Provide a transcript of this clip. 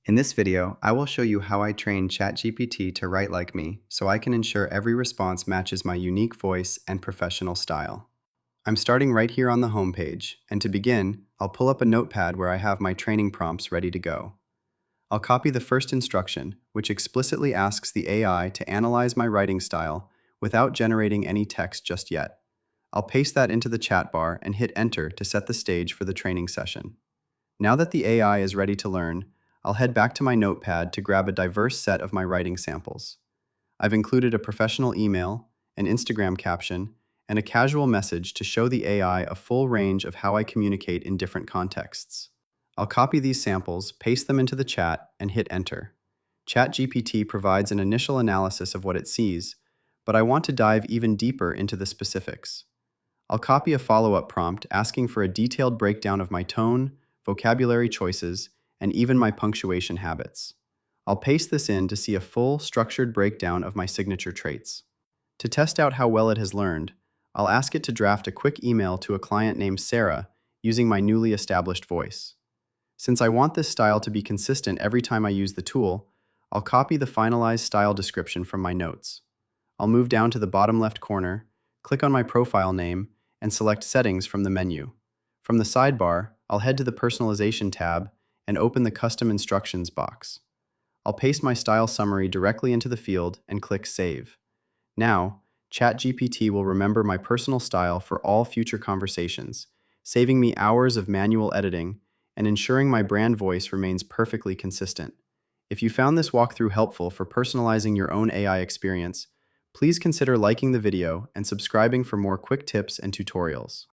In this video, I will show you how I train ChatGPT to write like me so I can ensure every response matches my unique voice and professional style. I'm starting right here on the homepage, and to begin, I'll pull up a notepad where I have my training prompts ready to go. I'll copy the first instruction, which explicitly asks the AI to analyze my writing style without generating any text just yet. I'll paste that into the chat bar and hit enter to set the stage for the training session. Now that the AI is ready to learn, I'll head back to my notepad to grab a diverse set of my writing samples. I've included a professional email, an Instagram caption, and a casual message to show the AI a full range of how I communicate in different contexts. I'll copy these samples, paste them into the chat, and hit enter. ChatGPT provides an initial analysis of what it sees, but I want to dive even deeper into the specifics. I'll copy a follow-up prompt asking for a detailed breakdown of my tone, vocabulary choices, and even my punctuation habits. I'll paste this in to see a full, structured breakdown of my signature traits. To test out how well it has learned, I'll ask it to draft a quick email to a client named Sarah using my newly established voice. Since I want this style to be consistent every time I use the tool, I'll copy the finalized style description from my notes. I'll move down to the bottom left corner, click on my profile name, and select Settings from the menu. From the sidebar, I'll head to the Personalization tab and open the Custom Instructions box. I'll paste my style summary directly into the field and click Save. Now, ChatGPT will remember my personal style for all future conversations, saving me hours of manual editing and ensuring my brand voice remains perfectly consistent. If you found this walkthrough helpful for personalizing your own AI experience, please consider liking the video and subscribing for more quick tips and tutorials.